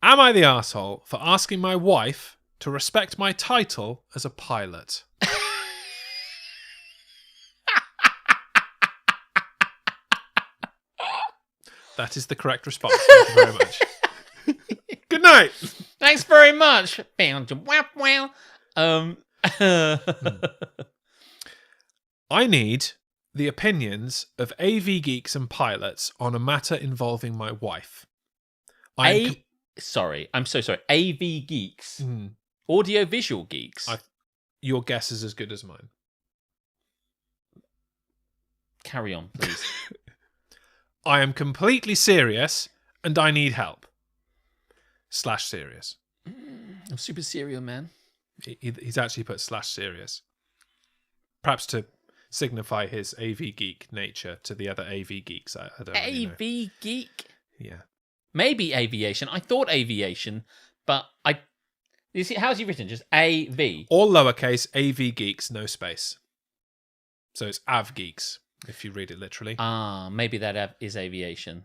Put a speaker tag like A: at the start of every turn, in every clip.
A: Am I the arsehole for asking my wife to respect my title as a pilot? That is the correct response. Thank you very much. Good night.
B: Thanks very much.
A: I need the opinions of AV geeks and pilots on a matter involving my wife.
B: Sorry, I'm so sorry. AV geeks. Audio-visual geeks.
A: Your guess is as good as mine.
B: Carry on, please.
A: I am completely serious and I need help. /serious.
B: I'm super serial, man.
A: He's actually put /serious. Perhaps to signify his AV geek nature to the other AV geeks. I don't really know.
B: AV geek?
A: Yeah.
B: Maybe aviation. I thought aviation, but you see, how's he written? Just AV.
A: All lowercase, AV geeks, no space. So it's AV geeks, if you read it literally.
B: Maybe that is aviation.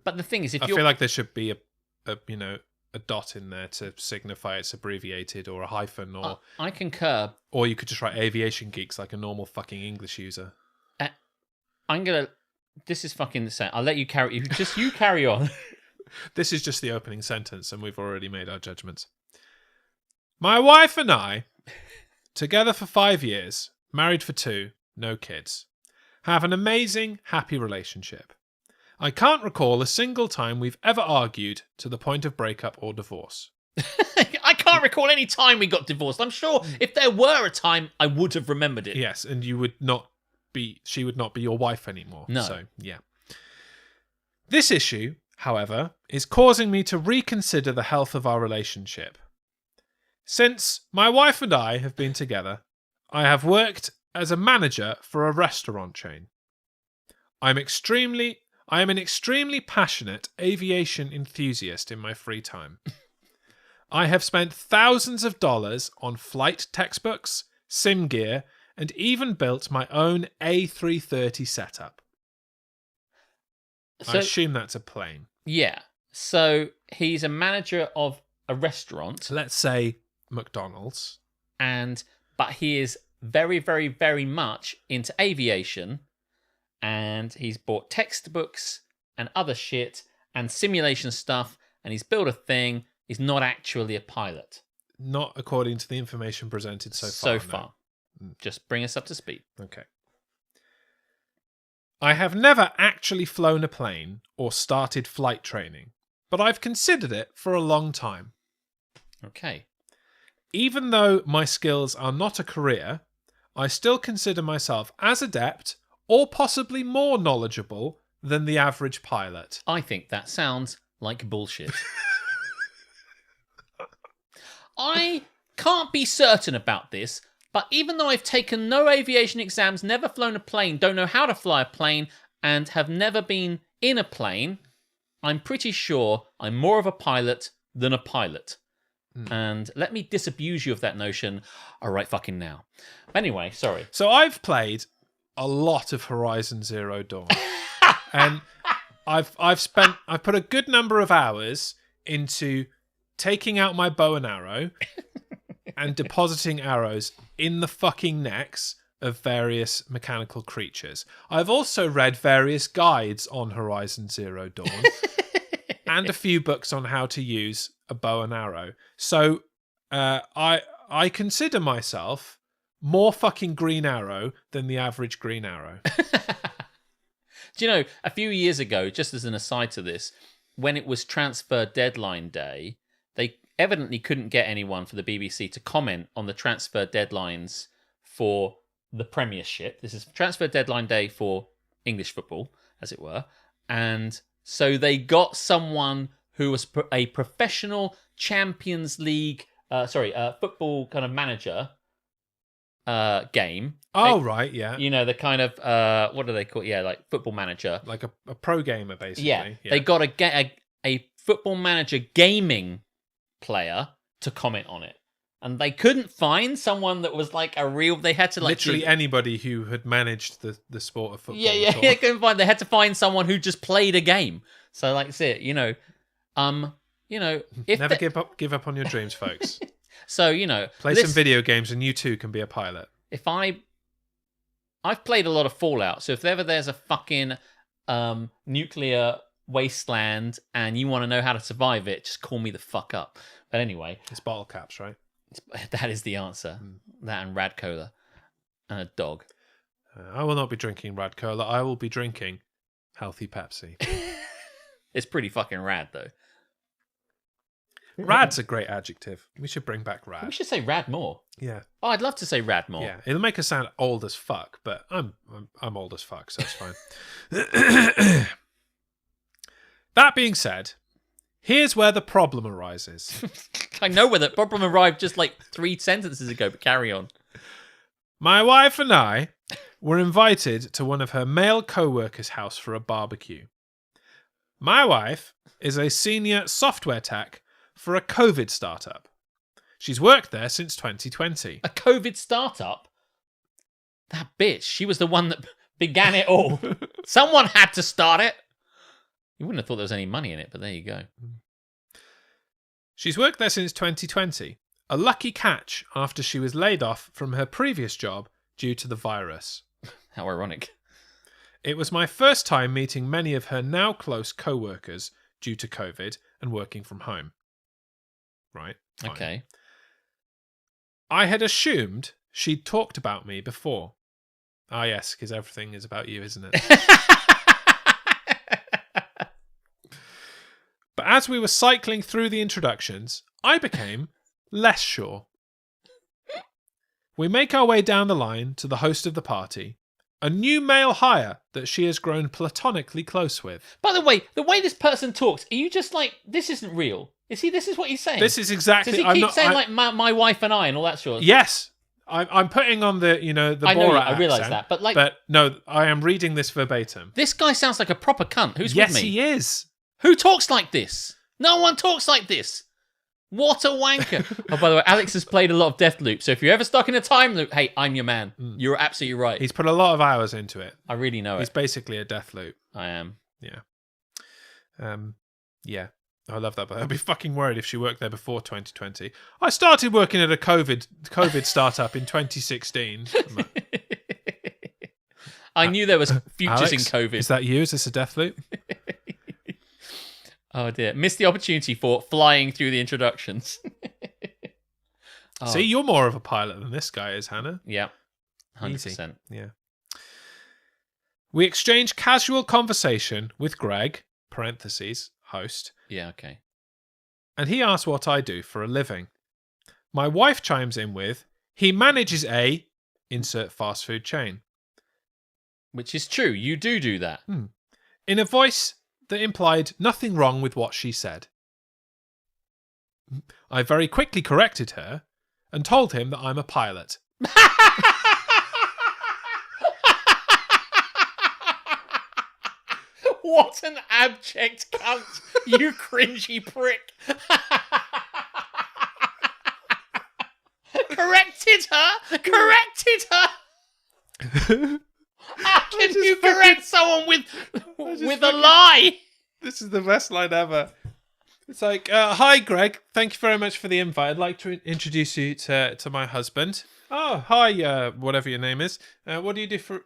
B: But the thing is,
A: I feel like there should be a dot in there to signify it's abbreviated, or a hyphen, or
B: I concur.
A: Or you could just write aviation geeks like a normal fucking English user.
B: This is fucking the same. I'll let you carry. You carry on.
A: This is just the opening sentence, and we've already made our judgments. My wife and I, together for 5 years, married for 2, no kids, have an amazing, happy relationship. I can't recall a single time we've ever argued to the point of breakup or divorce.
B: I can't recall any time we got divorced. I'm sure if there were a time, I would have remembered it.
A: Yes, and she would not be your wife anymore.
B: No.
A: So, yeah. This issue, however, is causing me to reconsider the health of our relationship. Since my wife and I have been together, I have worked as a manager for a restaurant chain. I am an extremely passionate aviation enthusiast in my free time. I have spent thousands of dollars on flight textbooks, sim gear, and even built my own A330 setup. I assume that's a plane.
B: Yeah. So he's a manager of a restaurant.
A: Let's say McDonald's.
B: But he is very, very, very much into aviation. And he's bought textbooks and other shit and simulation stuff. And he's built a thing. He's not actually a pilot.
A: Not according to the information presented so far. No.
B: Just bring us up to speed.
A: Okay. I have never actually flown a plane or started flight training, but I've considered it for a long time.
B: Okay.
A: Even though my skills are not a career, I still consider myself as adept or possibly more knowledgeable than the average pilot.
B: I think that sounds like bullshit. I can't be certain about this, but even though I've taken no aviation exams, never flown a plane, don't know how to fly a plane, and have never been in a plane, I'm pretty sure I'm more of a pilot than a pilot. And let me disabuse you of that notion right fucking now. Anyway, sorry.
A: So I've played a lot of Horizon Zero Dawn. And I've put a good number of hours into taking out my bow and arrow and depositing arrows in the fucking necks of various mechanical creatures. I've also read various guides on Horizon Zero Dawn and a few books on how to use a bow and arrow. So I consider myself more fucking Green Arrow than the average Green Arrow.
B: Do you know, a few years ago, just as an aside to this, when it was transfer deadline day, they evidently couldn't get anyone for the BBC to comment on the transfer deadlines for the Premiership. This is transfer deadline day for English football, as it were. And so they got someone who was a professional Champions League, football kind of manager game.
A: Oh, right, yeah.
B: You know, the kind of, what do they call it? Yeah, like football manager.
A: Like a pro gamer, basically.
B: Yeah. They got a football manager gaming player to comment on it. And they couldn't find someone that was like a real... They had to like...
A: Literally anybody who had managed the sport of football.
B: Yeah, couldn't find... They had to find someone who just played a game. So like, that's it, you know. You know, if
A: Never give up on your dreams, folks.
B: So, you know,
A: Play some video games and you too can be a pilot.
B: If I've played a lot of Fallout, so if ever there's a fucking nuclear wasteland and you want to know how to survive it, just call me the fuck up. But anyway,
A: It's bottle caps, right?
B: that is the answer. That and Rad Cola and a dog.
A: I will not be drinking Rad Cola. I will be drinking healthy Pepsi.
B: It's pretty fucking rad, though.
A: Rad's a great adjective. We should bring back
B: We
A: rad.
B: should say rad more.
A: Yeah,
B: Oh, I'd love to say rad more.
A: yeah. It'll make us sound old as fuck, but I'm old as fuck, so it's fine. That being said, here's where the problem arises.
B: I know where that problem arrived just like 3 sentences ago, but carry on.
A: My wife and I were invited to one of her male co-workers' house for a barbecue. My wife is a senior software tech for a COVID startup. She's worked there since 2020.
B: A COVID startup? That bitch, she was the one that began it all. Someone had to start it. You wouldn't have thought there was any money in it, but there you go.
A: She's worked there since 2020, a lucky catch after she was laid off from her previous job due to the virus.
B: How ironic.
A: It was my first time meeting many of her now close co-workers due to COVID and working from home. Right? Fine.
B: Okay.
A: I had assumed she'd talked about me before. Ah, yes, because everything is about you, isn't it? But as we were cycling through the introductions, I became less sure. We make our way down the line to the host of the party, a new male hire that she has grown platonically close with.
B: By the way this person talks, are you just like, this isn't real? This is what he's saying?
A: This is exactly...
B: Does he keep saying like my wife and I and all that sort of
A: Yes. I'm putting on the, the
B: I know,
A: Borat
B: I realise
A: accent,
B: that, but
A: But no, I am reading this verbatim.
B: this guy sounds like a proper cunt. Who's
A: Yes,
B: with me?
A: he is.
B: Who talks like this? No one talks like this. What a wanker. Oh, by the way, Alex has played a lot of Deathloop, so if you're ever stuck in a time loop, hey, I'm your man. You're absolutely right.
A: He's put a lot of hours into it.
B: I really know
A: He's
B: it.
A: basically a death loop.
B: I am.
A: Yeah. I love that, but I'd be fucking worried if she worked there before 2020. I started working at a COVID startup in 2016.
B: I knew there was futures
A: Alex,
B: in COVID.
A: Is that you? Is this a death loop?
B: Oh dear. Missed the opportunity for flying through the introductions. Oh,
A: See, you're more of a pilot than this guy is, Hannah.
B: yeah.
A: Easy.
B: 100%.
A: Yeah. We exchange casual conversation with Greg, parentheses, host,
B: Yeah, okay.
A: and he asks what I do for a living. My wife chimes in with, he manages a, insert fast food chain,
B: Which is true. You do that.
A: in a voice that implied nothing wrong with what she said. I very quickly corrected her and told him that I'm a pilot.
B: What an abject cunt, you cringy prick. Corrected her. How can you correct someone with a lie?
A: This is the best line ever. It's like, hi, Greg. Thank you very much for the invite. I'd like to introduce you to my husband. Oh, hi, whatever your name is. What do you do for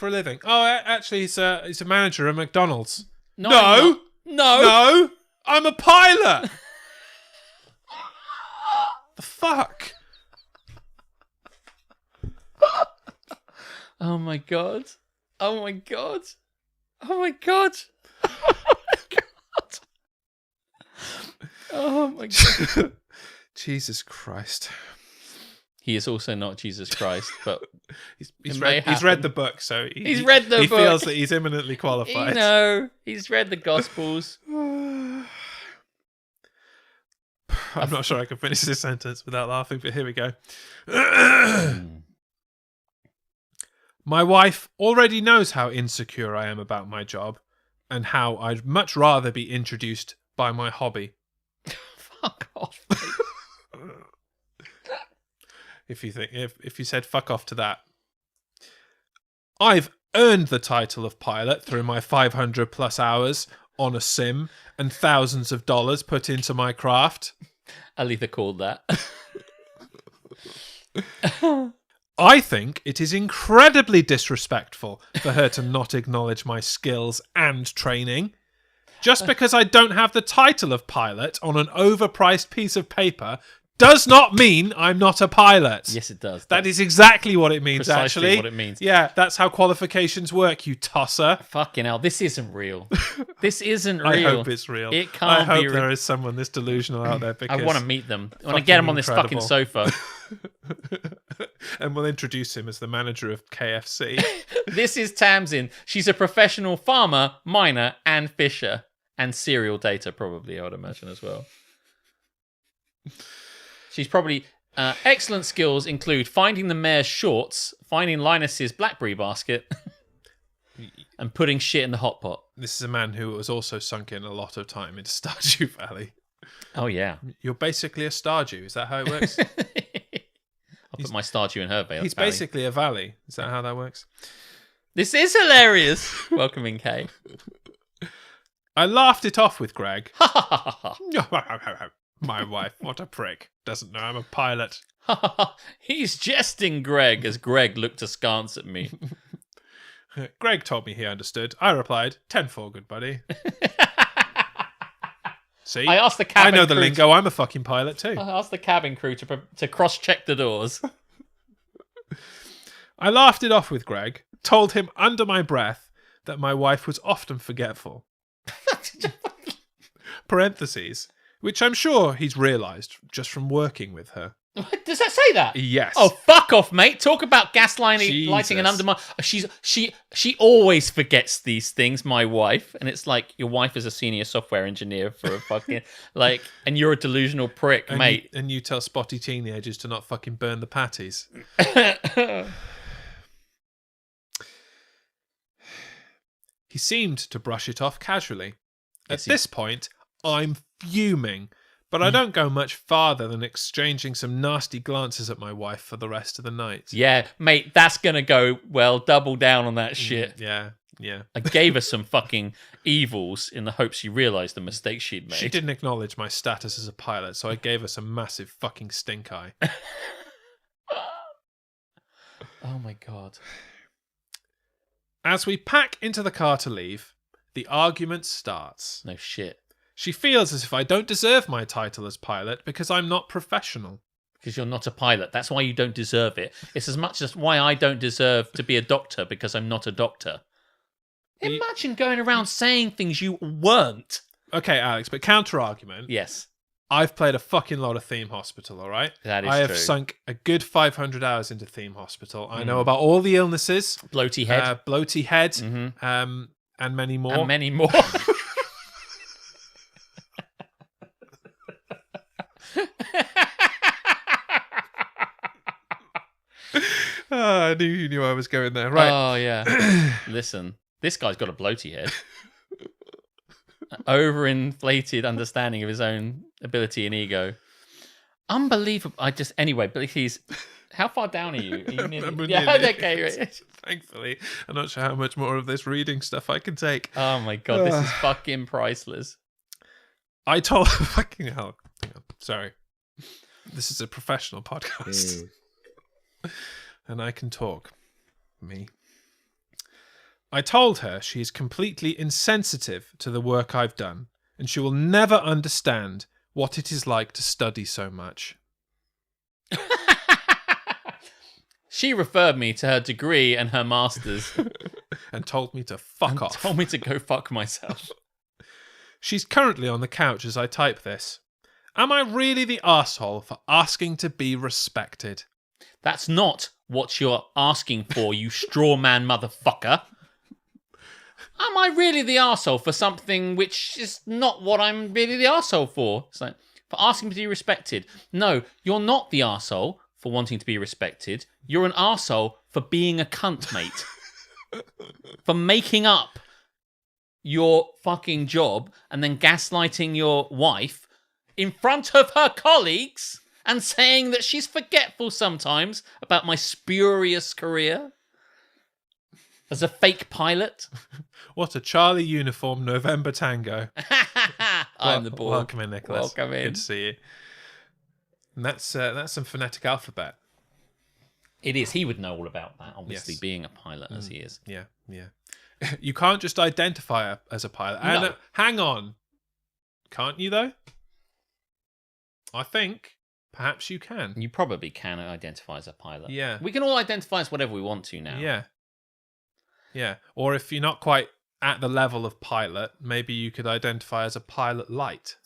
A: a living? Oh, actually, he's a manager at McDonald's.
B: No.
A: No, I'm a pilot. The fuck?
B: Oh my god. Oh my god. Oh my god. Oh my god.
A: Jesus Christ.
B: He is also not Jesus Christ, but
A: He's
B: may
A: read the book, so
B: He's read the
A: he
B: book.
A: feels that he's imminently
B: you
A: qualified.
B: know, he's read the Gospels.
A: I'm not sure I can finish this sentence without laughing, but here we go. My wife already knows how insecure I am about my job and how I'd much rather be introduced by my hobby.
B: Fuck off.
A: If you said fuck off to that. I've earned the title of pilot through my 500 plus hours on a sim and thousands of dollars put into my craft.
B: Aletha called that.
A: I think it is incredibly disrespectful for her to not acknowledge my skills and training. Just because I don't have the title of pilot on an overpriced piece of paper does not mean I'm not a pilot.
B: Yes, it does.
A: That is exactly what it means,
B: precisely
A: actually.
B: what it means.
A: Yeah, that's how qualifications work, you tosser.
B: Fucking hell, this isn't real. This isn't real.
A: I hope it's real.
B: It can't
A: I hope
B: be
A: there is someone this delusional out there because
B: I want to meet them. I want to get them on this fucking
A: incredible.
B: sofa.
A: And we'll introduce him as the manager of KFC.
B: This is Tamsin. She's a professional farmer, miner, and fisher. And serial data, probably, I would imagine, as well. She's probably... excellent skills include finding the mayor's shorts, finding Linus's BlackBerry basket, and putting shit in the hot pot.
A: This is a man who has also sunk in a lot of time into Stardew Valley.
B: Oh, yeah.
A: You're basically a Stardew. Is that how it works?
B: I'll put my Stardew in her valley.
A: He's basically a valley. Is that how that works?
B: This is hilarious. Welcoming Kay.
A: I laughed it off with Greg.
B: Ha ha ha ha ha.
A: My wife, what a prick. Doesn't know I'm a pilot.
B: He's jesting, Greg, as Greg looked askance at me.
A: Greg told me he understood. I replied, 10-4, good buddy. See?
B: I asked the cabin
A: I know the
B: crew
A: lingo. I'm a fucking pilot too.
B: I asked the cabin crew to cross-check the doors.
A: I laughed it off with Greg, told him under my breath that my wife was often forgetful. Parentheses, which I'm sure he's realised just from working with her.
B: Does that say that?
A: Yes.
B: Oh, fuck off, mate. Talk about gaslighting, lighting and undermine. She always forgets these things, my wife. And it's like, your wife is a senior software engineer for a fucking, like, and you're a delusional prick,
A: and
B: mate.
A: And you tell spotty teenagers to not fucking burn the patties. He seemed to brush it off casually. At this point, I'm fuming, but I don't go much farther than exchanging some nasty glances at my wife for the rest of the night.
B: Yeah, mate, that's gonna go well. Double down on that shit.
A: Yeah.
B: I gave her some fucking evils in the hopes she realised the mistake she'd made.
A: She didn't acknowledge my status as a pilot, so I gave her some massive fucking stink eye.
B: Oh my god.
A: As we pack into the car to leave, the argument starts.
B: No shit.
A: She feels as if I don't deserve my title as pilot because I'm not professional.
B: Because you're not a pilot. That's why you don't deserve it. It's as much as why I don't deserve to be a doctor because I'm not a doctor. Imagine going around saying things you weren't.
A: Okay, Alex, but counter-argument.
B: Yes.
A: I've played a fucking lot of Theme Hospital, all right?
B: That is
A: I have
B: true.
A: sunk a good 500 hours into Theme Hospital. I know about all the illnesses.
B: Bloaty head.
A: Bloaty head,
B: Mhm.
A: and many more.
B: And many more.
A: I knew you knew I was going there. Right.
B: Oh, yeah. Listen, this guy's got a bloaty head. Overinflated understanding of his own ability and ego. Unbelievable. Anyway, but he's... How far down are you? Are you nearly...
A: I'm
B: Yeah,
A: nearly-
B: okay. Right.
A: Thankfully, I'm not sure how much more of this reading stuff I can take.
B: Oh my god, this is fucking priceless.
A: I told fucking hell. Hang on. Sorry. This is a professional podcast. And I can talk. Me. I told her she is completely insensitive to the work I've done, and she will never understand what it is like to study so much.
B: She referred me to her degree and her master's.
A: And told me to fuck off.
B: Told me to go fuck myself.
A: She's currently on the couch as I type this. Am I really the arsehole for asking to be respected?
B: That's not what you're asking for, you straw man motherfucker. Am I really the arsehole for something which is not what I'm really the arsehole for? It's like, for asking to be respected. No, you're not the arsehole for wanting to be respected. You're an arsehole for being a cunt, mate. For making up your fucking job and then gaslighting your wife in front of her colleagues and saying that she's forgetful sometimes about my spurious career. As a fake pilot.
A: What a Charlie uniform, November Tango.
B: I'm the Borg.
A: Welcome in, Nicholas.
B: Welcome in.
A: Good to see you. And that's some phonetic alphabet.
B: It is. He would know all about that, obviously,
A: Yes.
B: being a pilot as he is.
A: Yeah. You can't just identify as a pilot. And
B: No.
A: hang on. Can't you, though? I think perhaps you can.
B: You probably can identify as a pilot.
A: Yeah.
B: We can all identify as whatever we want to now.
A: Yeah. Or if you're not quite at the level of pilot, maybe you could identify as a pilot light.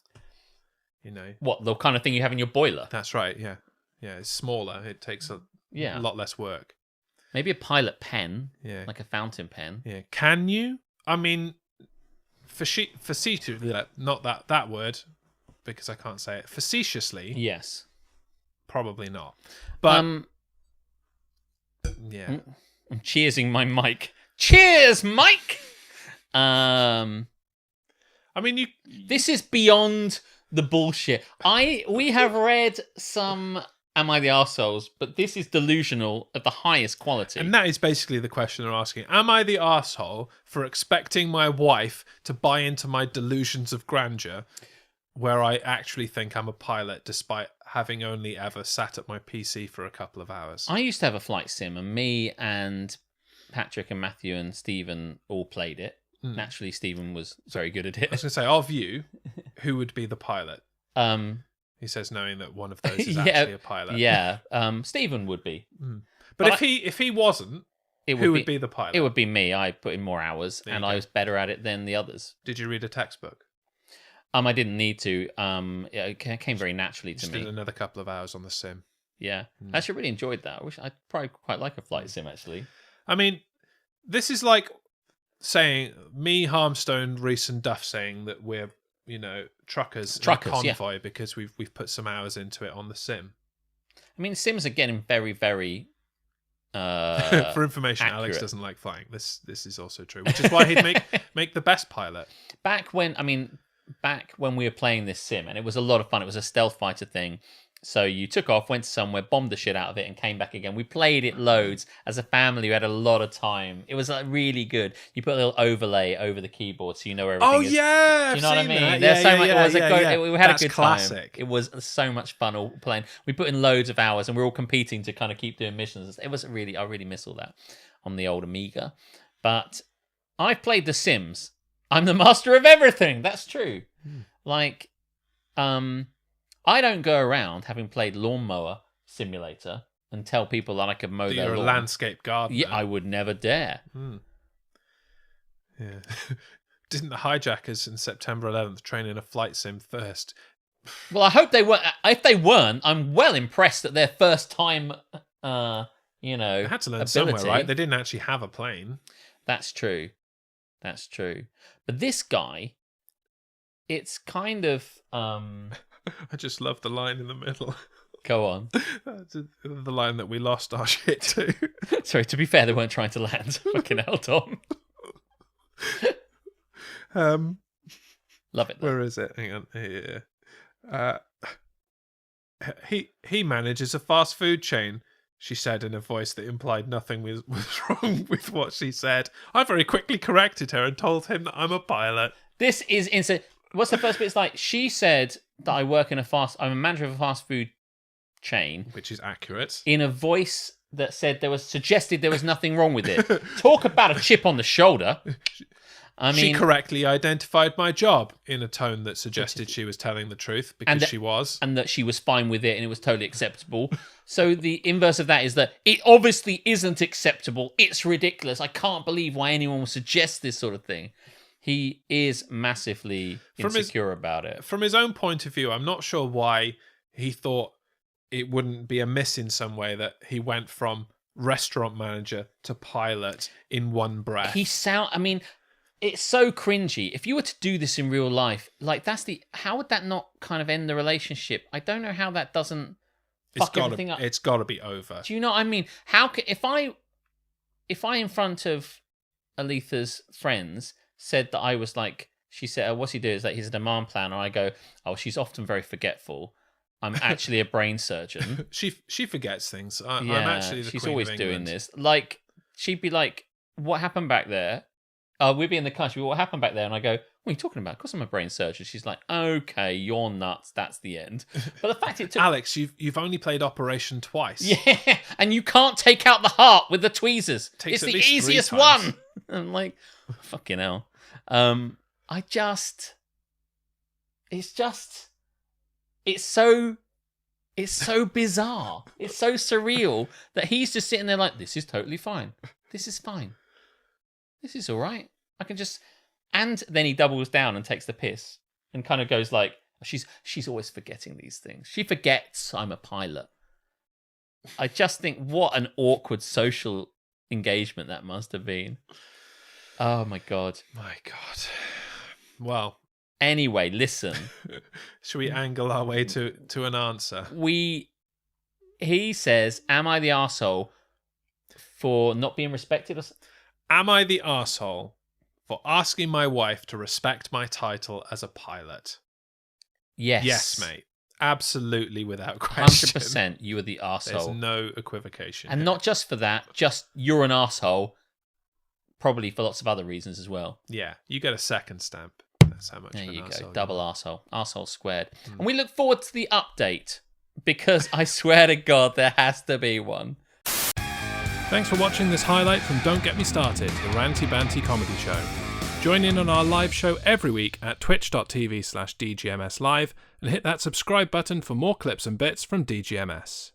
A: You know.
B: What, the kind of thing you have in your boiler?
A: That's right, yeah. Yeah, it's smaller. It takes a
B: Yeah.
A: lot less work.
B: Maybe a pilot pen,
A: Yeah.
B: like a fountain pen.
A: Yeah. Can you? I mean, facetiously, not that word, because I can't say it. Facetiously,
B: Yes.
A: probably not. But yeah.
B: I'm cheersing my mic. Cheers, Mike!
A: I mean,
B: This is beyond the bullshit. We have read some Am I the Arseholes, but this is delusional at the highest quality.
A: and that is basically the question they're asking. Am I the arsehole for expecting my wife to buy into my delusions of grandeur, where I actually think I'm a pilot despite having only ever sat at my PC for a couple of hours?
B: I used to have a flight sim, and me and Patrick and Matthew and Stephen all played it. Naturally, Stephen was very good at
A: I was
B: it.
A: going to say, of you, who would be the pilot? He says, knowing that one of those is actually a pilot.
B: Yeah, Stephen would be.
A: But if he wasn't, who would be the pilot?
B: It would be me. I put in more hours,
A: There you
B: and
A: go.
B: I was better at it than the others.
A: Did you read a textbook?
B: I didn't need to. It came very naturally to
A: Just
B: me.
A: did another couple of hours on the sim.
B: Yeah, I actually really enjoyed that. I wish I'd probably quite like a flight sim actually.
A: I mean, this is like saying me, Harmstone, Reese, and Duff saying that we're truckers in a convoy because we've put some hours into it on the sim.
B: I mean, sims are getting very, very.
A: For information,
B: accurate.
A: Alex doesn't like flying. This is also true, which is why he'd make the best pilot.
B: Back when we were playing this sim, and it was a lot of fun. It was a stealth fighter thing. So you took off, went somewhere, bombed the shit out of it, and came back again. We played it loads as a family. We had a lot of time. It was really good. You put a little overlay over the keyboard so you know where everything
A: Oh
B: is.
A: yeah,
B: Do you know what I mean?
A: That.
B: There's so much. We had
A: That's
B: a good
A: classic.
B: time. It was so much fun all playing. We put in loads of hours, and we were all competing to kind of keep doing missions. It was I really miss all that on the old Amiga. But I've played The Sims. I'm the master of everything. That's true. Like, I don't go around having played Lawnmower Simulator and tell people that I could mow their
A: You're a
B: lawn.
A: landscape gardener.
B: Yeah, I would never dare.
A: Yeah. Didn't the hijackers in September 11th train in a flight sim first?
B: Well, I hope they were. If they weren't, I'm well impressed at their first time.
A: They had to learn
B: ability.
A: somewhere, right? They didn't actually have a plane.
B: That's true. That's true. But this guy, it's kind of.
A: I just love the line in the middle.
B: Go on.
A: That's the line that we lost our shit to.
B: Sorry, to be fair, they weren't trying to land. Fucking hell, Tom. Love it, though.
A: Where is it? Hang on. Here. He manages a fast food chain, she said in a voice that implied nothing was wrong with what she said. I very quickly corrected her and told him that I'm a pilot.
B: This is insane. What's the first bit? It's like, she said that I'm a manager of a fast food chain.
A: Which is accurate.
B: In a voice that suggested there was nothing wrong with it. Talk about a chip on the shoulder. I mean,
A: she correctly identified my job in a tone that suggested she was telling the truth because she was.
B: And that she was fine with it and it was totally acceptable. So the inverse of that is that it obviously isn't acceptable. It's ridiculous. I can't believe why anyone would suggest this sort of thing. He is massively insecure about it.
A: From his own point of view, I'm not sure why he thought it wouldn't be amiss in some way that he went from restaurant manager to pilot in one breath.
B: It's so cringy. If you were to do this in real life, like how would that not kind of end the relationship? I don't know how that doesn't fuck everything up.
A: It's got to be over.
B: Do you know what I mean? If I in front of Aletha's friends said that I was like, she said, what's he doing? Is that he's a demand planner. I go, oh, she's often very forgetful. I'm actually a brain surgeon.
A: She forgets things. I'm
B: Yeah,
A: actually the
B: she's
A: Queen
B: always
A: of
B: doing
A: England.
B: this. Like, she'd be like, what happened back there? We'd be in the car. She'd be, what happened back there? And I go, what are you talking about? Of course I'm a brain surgeon. She's like, okay, you're nuts. That's the end. But the fact it took...
A: Alex, you've only played Operation twice.
B: Yeah, and you can't take out the heart with the tweezers.
A: Takes
B: It's
A: at
B: the
A: least 3
B: easiest
A: times.
B: one. I'm like, fucking hell. It's so bizarre. It's so surreal that he's just sitting there like, this is totally fine. This is fine. This is all right. I can just... And then he doubles down and takes the piss and kind of goes like, she's always forgetting these things. She forgets I'm a pilot. I just think what an awkward social engagement that must have been. Oh, my God.
A: My God. Well...
B: Anyway, listen.
A: Should we angle our way to an answer?
B: He says, am I the arsehole for not being respected? Or
A: Am I the arsehole for asking my wife to respect my title as a pilot?
B: Yes.
A: Yes, mate. Absolutely, without question.
B: 100% you are the arsehole.
A: There's no equivocation.
B: And
A: here.
B: not just for that, just you're an arsehole, probably for lots of other reasons as well.
A: Yeah, you get a second stamp. That's how much
B: There
A: of an
B: you go.
A: arsehole
B: Double
A: you are.
B: arsehole. Arsehole squared. And we look forward to the update because I swear to God, there has to be one.
A: Thanks for watching this highlight from Don't Get Me Started, the Ranty Banty comedy show. Join in on our live show every week at twitch.tv/DGMS Live and hit that subscribe button for more clips and bits from DGMS.